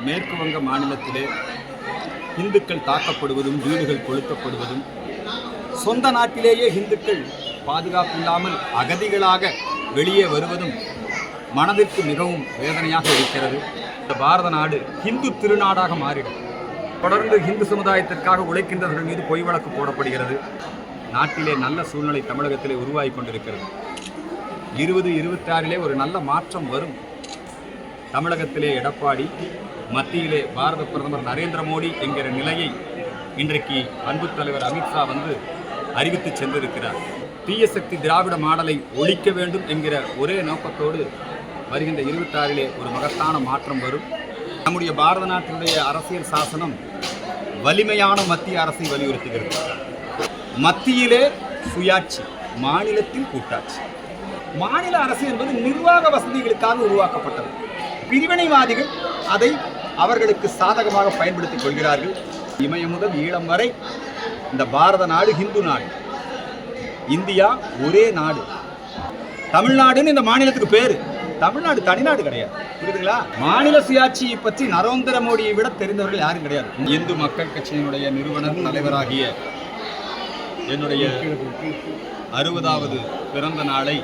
மேற்கு வங்க மாநிலத்திலே இந்துக்கள் தாக்கப்படுவதும் வீடுகள் கொளுத்தப்படுவதும் சொந்த நாட்டிலேயே இந்துக்கள் பாதுகாப்பில்லாமல் அகதிகளாக வெளியே வருவதும் மனதிற்கு மிகவும் வேதனையாக இருக்கிறது. இந்த பாரத நாடு இந்து திருநாடாக மாறிடும். தொடர்ந்து இந்து சமுதாயத்திற்காக உழைக்கின்றவர்கள் மீது பொய் வழக்கு போடப்படுகிறது. நாட்டிலே நல்ல சூழ்நிலை தமிழகத்திலே உருவாகி கொண்டிருக்கிறது. 2026 ஒரு நல்ல மாற்றம் வரும். தமிழகத்திலே எடப்பாடி, மத்தியிலே பாரத பிரதமர் நரேந்திர மோடி என்கிற நிலையை இன்றைக்கு அன்பு தலைவர் அமித்ஷா அறிவித்து சென்றிருக்கிறார். தீய சக்தி திராவிட மாடலை ஒழிக்க வேண்டும் என்கிற ஒரே நோக்கத்தோடு வருகின்ற 26 ஒரு மகத்தான மாற்றம் வரும். நம்முடைய பாரத நாட்டினுடைய அரசியல் சாசனம் வலிமையான மத்திய அரசை வலியுறுத்துகிறது. மத்தியிலே சுயாட்சி, மாநிலத்தில் கூட்டாட்சி. மாநில அரசு என்பது நிர்வாக வசதிகளுக்காக உருவாக்கப்பட்டது. பிரிவினைவாதிகள் அதை அவர்களுக்கு சாதகமாக பயன்படுத்திக் கொள்கிறார்கள். இமயம் முதல் ஈழம் வரை இந்த பாரத நாடு இந்து நாடு. இந்தியா ஒரே நாடு. தமிழ்நாடுன்னு இந்த மாநிலத்துக்கு பேரு. தமிழ்நாடு தனிநாடு கிடையாது. புரியுதுங்களா? மாநில சுயாட்சியை பற்றி நரேந்திர மோடியை விட தெரிந்தவர்கள் யாரும் கிடையாது. இந்து மக்கள் கட்சியினுடைய நிறுவனர் தலைவராகிய என்னுடைய 60வது பிறந்த நாளை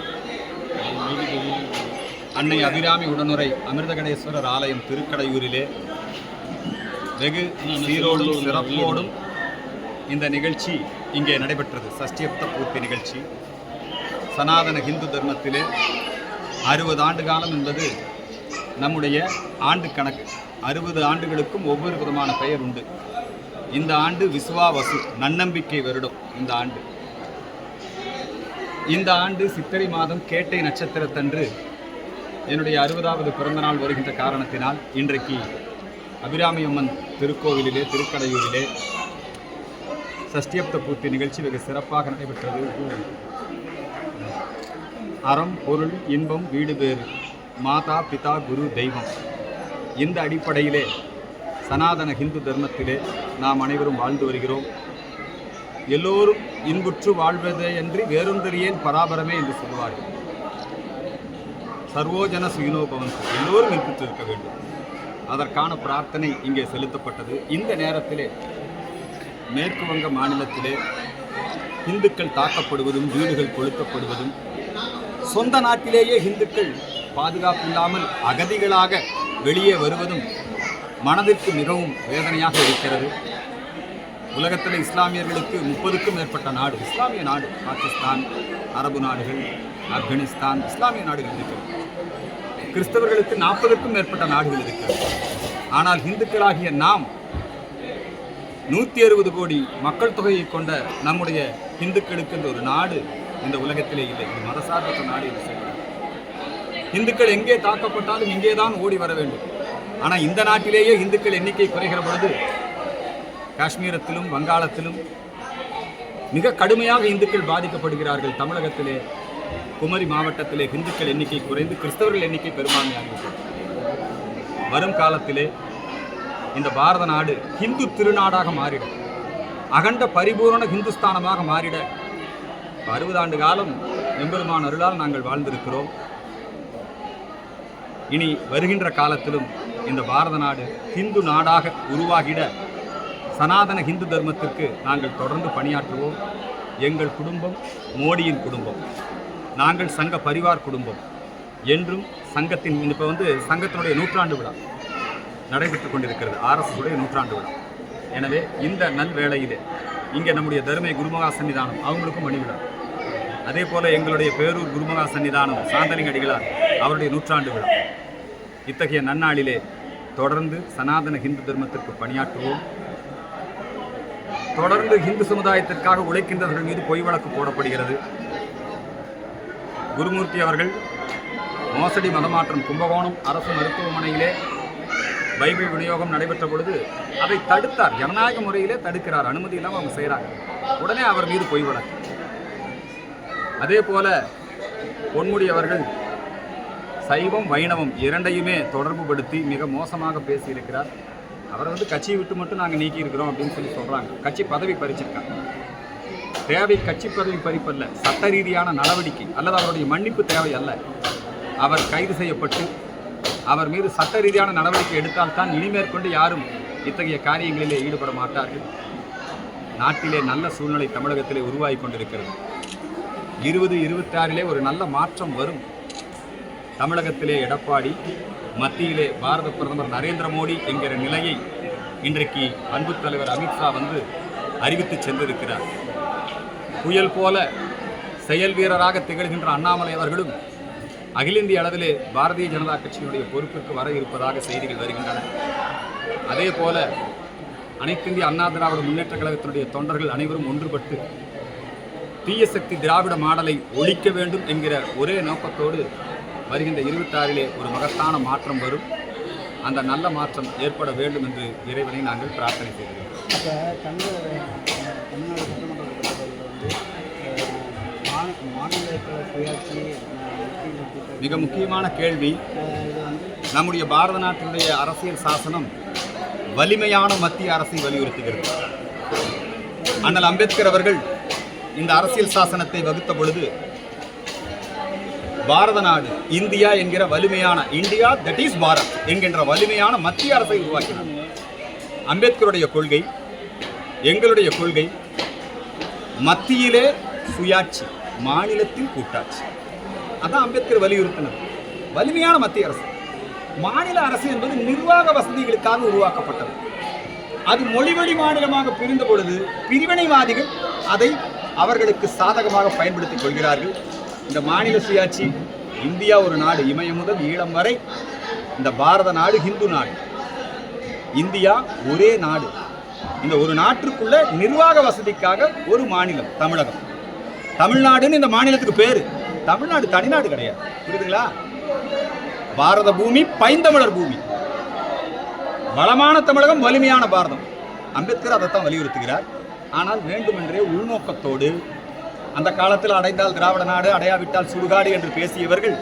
அன்னை அபிராமி உடனுரை அமிர்தகடேஸ்வரர் ஆலயம் திருக்கடையூரிலே வெகு சீரோடும் சிறப்போடும் இந்த நிகழ்ச்சி இங்கே நடைபெற்றது. சஷ்டியப்த பூர்த்தி நிகழ்ச்சி. சனாதன இந்து தர்மத்திலே 60 ஆண்டு காலம் என்பது நம்முடைய ஆண்டு கணக்கு. 60 ஆண்டுகளுக்கும் ஒவ்வொரு விதமான பெயர் உண்டு. இந்த ஆண்டு விசுவாவசு, நன்னம்பிக்கை வருடம். இந்த ஆண்டு சித்திரை மாதம் கேட்டை நட்சத்திரத்தன்று என்னுடைய 60வது பிறந்தநாள் வருகின்ற காரணத்தினால் இன்றைக்கு அபிராமி அம்மன் திருக்கோவிலிலே திருக்கடையூரிலே சஷ்டியப்த பூர்த்தி நிகழ்ச்சி வெகு சிறப்பாக நடைபெற்றது. அறம், பொருள், இன்பம், வீடு பேறு, மாதா, பிதா, குரு, தெய்வம். இந்த அடிப்படையிலே சனாதன இந்து தர்மத்திலே நாம் அனைவரும் வாழ்ந்து வருகிறோம். எல்லோரும் இன்புற்று வாழ்வதே அன்றி வேறொன்றறியேன் பராபரமே என்று சொல்வார்கள். சர்வோஜன சுயினோபவன்து, எல்லோரும் இன்புற்று இருக்க வேண்டும். அதற்கான பிரார்த்தனை இங்கே செலுத்தப்பட்டது. இந்த நேரத்திலே மேற்கு வங்க மாநிலத்திலே இந்துக்கள் தாக்கப்படுவதும் வீடுகள் கொளுத்தப்படுவதும் சொந்த நாட்டிலேயே இந்துக்கள் பாதுகாப்பில்லாமல் அகதிகளாக வெளியே வருவதும் மனதிற்கு மிகவும் வேதனையாக இருக்கிறது. உலகத்தில் இஸ்லாமியர்களுக்கு 30க்கும் மேற்பட்ட நாடு, இஸ்லாமிய நாடு, பாகிஸ்தான், அரபு நாடுகள், ஆப்கானிஸ்தான், இஸ்லாமிய நாடுகள் இருக்கிறது. கிறிஸ்தவர்களுக்கு 40க்கும் மேற்பட்ட நாடுகள் இருக்கிறது. ஆனால் இந்துக்களாகிய நாம் 160 கோடி மக்கள் தொகையை கொண்ட நம்முடைய இந்துக்களுக்கு இந்த ஒரு நாடு இந்த உலகத்திலே இல்லை. இது மதசார்பற்ற நாடு என்று சொல்கிறார். இந்துக்கள் எங்கே தாக்கப்பட்டாலும் இங்கே தான் ஓடி வர வேண்டும். ஆனால் இந்த நாட்டிலேயே இந்துக்கள் எண்ணிக்கை குறைகிற பொழுது காஷ்மீரத்திலும் வங்காளத்திலும் மிக கடுமையாக இந்துக்கள் பாதிக்கப்படுகிறார்கள். தமிழகத்திலே குமரி மாவட்டத்திலே இந்துக்கள் எண்ணிக்கை குறைந்து கிறிஸ்தவர்கள் எண்ணிக்கை பெரும்பான்மையாகிறது. வரும் காலத்திலே இந்த பாரத நாடு இந்து திருநாடாக மாறிட, அகண்ட பரிபூரண இந்துஸ்தானமாக மாறிட 60 ஆண்டு காலம் எம்பெருமான் அருளால் நாங்கள் வாழ்ந்திருக்கிறோம். இனி வருகின்ற காலத்திலும் இந்த பாரத நாடு இந்து நாடாக உருவாகிட சனாதன இந்து தர்மத்திற்கு நாங்கள் தொடர்ந்து பணியாற்றுவோம். எங்கள் குடும்பம் மோடியின் குடும்பம். நாங்கள் சங்க பரிவார் குடும்பம் என்றும் சங்கத்தின் இப்போ சங்கத்தினுடைய 100ஆண்டு விழா நடைபெற்றுக் கொண்டிருக்கிறது. RSS நூற்றாண்டு விழா. எனவே இந்த நல்வேளையிலே இங்கே நம்முடைய தருமை குருமகா சன்னிதானம் அவங்களுக்கும் மணி விழா. அதே போல் எங்களுடைய பேரூர் குருமகா சன்னிதானம் சாந்தலிங்க அடிகளார் அவருடைய 100ஆண்டு விழா. இத்தகைய நன்னாளிலே தொடர்ந்து சனாதன இந்து தர்மத்திற்கு பணியாற்றுவோம். தொடர்ந்து இந்து சமுதாயத்திற்காக உழைக்கின்றவர்கள் மீது பொய் வழக்கு போடப்படுகிறது. குருமூர்த்தி அவர்கள் மோசடி மதமாற்றம் கும்பகோணம் அரசு மருத்துவமனையிலே பைபிள் விநியோகம் நடைபெற்ற பொழுது அதை தடுத்தார். ஜனநாயக முறையிலே தடுக்கிறார். அனுமதி இல்லாமல் அவங்க செய்கிறாங்க. உடனே அவர் மீது பொய் வழக்கு. அதே போல பொன்முடி அவர்கள் சைவம் வைணவம் இரண்டையுமே தொடர்பு படுத்தி மிக மோசமாக பேசியிருக்கிறார். அவரை கட்சியை விட்டு மட்டும் நாங்கள் நீக்கி இருக்கிறோம் அப்படின்னு சொல்கிறாங்க. கட்சி பதவி பறிச்சிருக்காங்க. தேவை கட்சி பதவி பறிப்பல்ல, சட்ட ரீதியான நடவடிக்கை அல்லது அவருடைய மன்னிப்பு தேவை அல்ல. அவர் கைது செய்யப்பட்டு அவர் மீது சட்ட ரீதியான நடவடிக்கை எடுத்தால்தான் இனிமேற்கொண்டு யாரும் இத்தகைய காரியங்களிலே ஈடுபட மாட்டார்கள். நாட்டிலே நல்ல சூழ்நிலை தமிழகத்திலே உருவாகி கொண்டிருக்கிறது. 2026 ஒரு நல்ல மாற்றம் வரும். தமிழகத்திலே எடப்பாடி, மத்தியிலே பாரத பிரதமர் நரேந்திர மோடி என்கிற நிலையை இன்றைக்கு அன்பு தலைவர் அமித்ஷா வந்து அறிவித்து சென்றிருக்கிறார். புயல் போல செயல் வீரராக திகழ்கின்ற அண்ணாமலை அவர்களும் அகில இந்திய அளவிலே பாரதிய ஜனதா கட்சியினுடைய பொறுப்பிற்கு வர இருப்பதாக செய்திகள் வருகின்றன. அதே போல அனைத்திந்திய அண்ணா திராவிட முன்னேற்ற கழகத்தினுடைய தொண்டர்கள் அனைவரும் ஒன்றுபட்டு தீய சக்தி திராவிட மாடலை ஒழிக்க வேண்டும் என்கிற ஒரே நோக்கத்தோடு வருகின்ற 26 ஒரு மகத்தான மாற்றம் வரும். அந்த நல்ல மாற்றம் ஏற்பட வேண்டும் என்று இறைவனை நாங்கள் பிரார்த்தனை செய்கிறோம். மிக முக்கியமான கேள்வி. நம்முடைய பாரத நாட்டினுடைய அரசியல் சாசனம் வலிமையான மத்திய அரசை வலியுறுத்துகிறது. அண்ணல் அம்பேத்கர் அவர்கள் இந்த அரசியல் சாசனத்தை வகுத்த பொழுது பாரத நாடு, இந்தியா என்கிற வலிமையான, இந்தியா தட் இஸ் பாரத் என்கின்ற வலிமையான மத்திய அரசை உருவாக்கினார். அம்பேத்கருடைய கொள்கை, எங்களுடைய கொள்கை மத்தியிலே சுயாட்சி, மாநிலத்தில் கூட்டாட்சி. அதான் அம்பேத்கர் வலியுறுத்தினார். வலிமையான மத்திய அரசு. மாநில அரசு என்பது நிர்வாக வசதிகளுக்காக உருவாக்கப்பட்டது. அது மொழிவழி மாநிலமாக பிரிந்த பொழுது பிரிவினைவாதிகள் அதை அவர்களுக்கு சாதகமாக பயன்படுத்திக் கொள்கிறார்கள். இந்த மாநில சுயாட்சி, இந்தியா ஒரு நாடு, இமயம் முதல் ஈழம் வரை இந்த பாரத நாடு ஹிந்து நாடு, இந்தியா ஒரே நாடு. இந்த ஒரு நாட்டிற்குள்ள நிர்வாக வசதிக்காக ஒரு மாநிலம் தமிழகம். தமிழ்நாடுன்னு இந்த மாநிலத்துக்கு பேரு. தமிழ்நாடு தனிநாடு கிடையாது, புரியுதுங்களா? பாரத பூமி பைந்தமிழர் பூமி, வளமான தமிழகம், வலிமையான பாரதம். அம்பேத்கர் அதைத்தான் வலியுறுத்துகிறார். ஆனால் வேண்டுமென்றே உள்நோக்கத்தோடு அந்த காலத்தில் அடைந்தால் திராவிட நாடு, அடையாவிட்டால் சுடுகாடு என்று பேசியவர்கள்,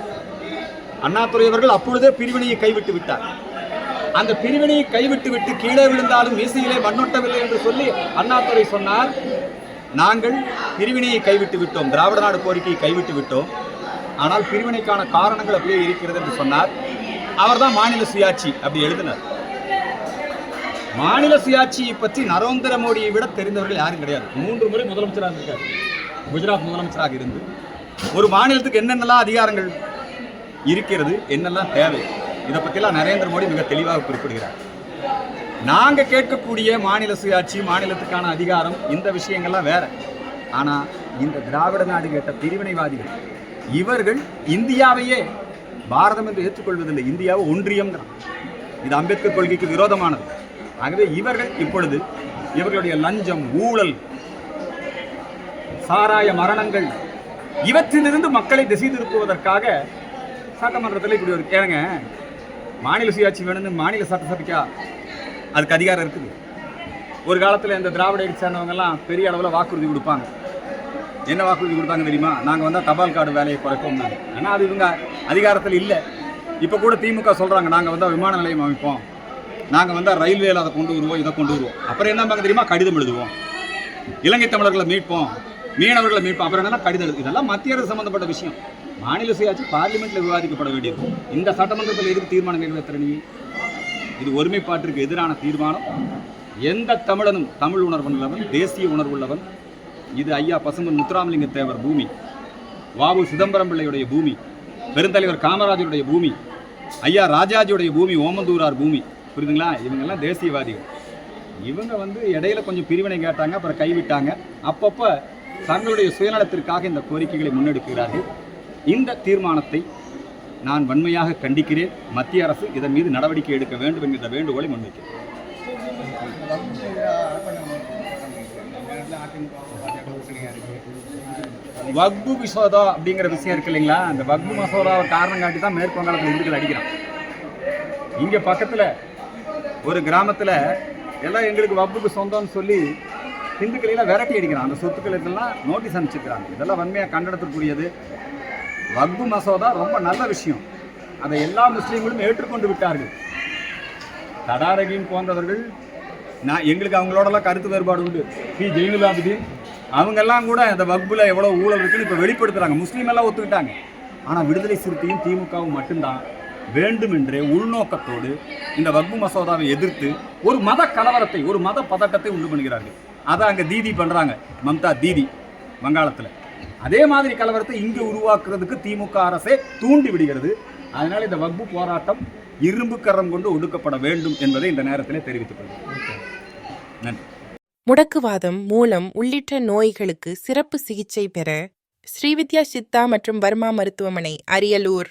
அண்ணாதுரை அவர்கள் அப்பொழுதே பிரிவினையை கைவிட்டு விட்டார். அந்த பிரிவினையை கைவிட்டு விட்டு கீழே விழுந்தாலும் மீசையிலே மண்ணொட்டவில்லை என்று சொல்லி அண்ணாதுரை சொன்னார், நாங்கள் பிரிவினையை கைவிட்டு விட்டோம், திராவிட நாடு கோரிக்கையை கைவிட்டு விட்டோம், ஆனால் பிரிவினைக்கான காரணங்கள் அப்படியே இருக்கிறது என்று சொன்னார். அவர் தான் மாநில சுயாட்சி அப்படி எழுதினார். மாநில சுயாட்சியை பற்றி நரேந்திர மோடியை விட தெரிந்தவர்கள் யாரும் கிடையாது. 3 முறை முதலமைச்சராக இருக்கார். குஜராத் முதலமைச்சராக இருந்து ஒரு மாநிலத்துக்கு என்னென்னலாம் அதிகாரங்கள் இருக்கிறது, என்னெல்லாம் தேவை, இதை பற்றிலாம் நரேந்திர மோடி மிக தெளிவாக குறிப்பிடுகிறார். நாங்கள் கேட்கக்கூடிய மாநில சுயாட்சி, மாநிலத்துக்கான அதிகாரம், இந்த விஷயங்கள்லாம் வேற. ஆனால் இந்த திராவிட நாடு கேட்ட பிரிவினைவாதிகள், இவர்கள் இந்தியாவையே பாரதம் என்று ஏற்றுக்கொள்வதில்லை, இந்தியாவை ஒன்றியம்ங்கிறான். இது அம்பேத்கர் கொள்கைக்கு விரோதமானது. ஆகவே இவர்கள் இப்பொழுது இவர்களுடைய லஞ்சம், ஊழல், சாராய மரணங்கள், இவற்றிலிருந்து மக்களை திசை திருப்புவதற்காக சட்டமன்றத்தில் இப்படி ஒரு கேளுங்க, மாநில சுயாட்சி வேணும்னு மாநில சட்டசபைக்கா அதுக்கு அதிகாரம் இருக்குது. ஒரு காலத்தில் இந்த திராவிட சேர்ந்தவங்கெல்லாம் பெரிய அளவில் வாக்குறுதி கொடுப்பாங்க. என்ன வாக்குறுதி கொடுத்தாங்க தெரியுமா? நாங்கள் வந்தால் தபால் கார்டு வேலையை குறைப்போம். ஆனால் அது இவங்க அதிகாரத்தில் இல்லை. இப்போ கூட திமுக சொல்கிறாங்க, நாங்கள் வந்தால் விமான நிலையம் அமைப்போம், நாங்கள் வந்தால் ரயில்வேல அதை கொண்டு வருவோம், இதை கொண்டு வருவோம். அப்புறம் என்ன தெரியுமா? கடிதம் எழுதுவோம், இலங்கை தமிழர்களை மீட்போம், மீனவர்களை மீட்போம். அப்புறம் என்னன்னா கடிதம் எழுது. இதெல்லாம் மத்திய அரசு சம்பந்தப்பட்ட விஷயம். மாநில சுயாட்சி பார்லிமெண்ட்டில் விவாதிக்கப்பட வேண்டியது. இந்த சட்டமன்றத்தில் எதுக்கு தீர்மானம் நிறைவேற்ற நீ? இது ஒருமைப்பாட்டிற்கு எதிரான தீர்மானம். எந்த தமிழனும் தமிழ் உணர்வுள்ளவன், தேசிய உணர்வுள்ளவன். இது ஐயா பசும்பொன் முத்துராமலிங்க தேவர் பூமி, வாவு சிதம்பரம் பிள்ளையுடைய பூமி, பெருந்தலைவர் காமராஜருடைய பூமி, ஐயா ராஜாஜியுடைய பூமி, ஓமந்தூரார் பூமி. புரியுதுங்களா? இவங்கெல்லாம் தேசியவாதிகள். இவங்க இடையில கொஞ்சம் பிரிவினை கேட்டாங்க, அப்புறம் கைவிட்டாங்க. அப்பப்போ தங்களுடைய சுயநலத்திற்காக இந்த கோரிக்கைகளை முன்னெடுக்கிறார்கள். இந்த தீர்மானத்தை நான் வன்மையாக கண்டிக்கிறேன். மத்திய அரசு இதன் மீது நடவடிக்கை எடுக்க வேண்டும் என்கிற வேண்டுகோளை முன்வைக்கிறேன். வக்பு மசோதா அப்படிங்கிற விஷயம் இருக்கு இல்லைங்களா? அந்த வக்பு மசோதாவை காரணம் காட்டி தான் மேற்கு வங்காளத்தில் இந்துக்கள் அடிக்கிறான். இங்கே பக்கத்தில் ஒரு கிராமத்தில் எல்லாம் எங்களுக்கு வக்புக்கு சொந்தம்னு சொல்லி இந்துக்களெல்லாம் விரட்டி அடிக்கிறான். அந்த சொத்துக்களுக்கெல்லாம் நோட்டீஸ் அனுப்பிச்சிருக்கிறாங்க. இதெல்லாம் வன்மையாக கண்டனத்திற்குரியது. வக்பு மசோதா ரொம்ப நல்ல விஷயம். அதை எல்லா முஸ்லீம்களும் ஏற்றுக்கொண்டு விட்டார்கள். தடாரகின் போன்றவர்கள், எங்களுக்கு அவங்களோடலாம் கருத்து வேறுபாடு உண்டு. பி ஜெயினுலாபுதீன் அவங்கெல்லாம் கூட அந்த வக்புல எவ்வளோ ஊழல் இருக்குன்னு இப்போ வெளிப்படுத்துகிறாங்க. முஸ்லீம் எல்லாம் ஒத்துக்கிட்டாங்க. ஆனால் விடுதலை சிறுத்தையும் திமுகவும் மட்டும்தான் வேண்டுமென்றே உள்நோக்கத்தோடு இந்த வக்பு மசோதாவை எதிர்த்து ஒரு மத கலவரத்தை, ஒரு மத பதட்டத்தை உண்டு பண்ணுகிறார்கள். அதை அங்கே தீதி பண்ணுறாங்க, மம்தா தீதி வங்காளத்தில். அதே மாதிரி கலவரத்தை இங்கே உருவாக்குறதுக்கு திமுக அரசே தூண்டி விடுகிறது. அதனால் இந்த வக்பு போராட்டம் இரும்பு கரம் கொண்டு ஒடுக்கப்பட வேண்டும் என்பதை இந்த நேரத்தில் தெரிவித்துக் கொள்கிறேன். நன்றி. முடக்குவாதம், மூலம் உள்ளிட்ட நோய்களுக்கு சிறப்பு சிகிச்சை பெற ஸ்ரீவித்யா சித்தா மற்றும் வர்மா மருத்துவமனை, அரியலூர்.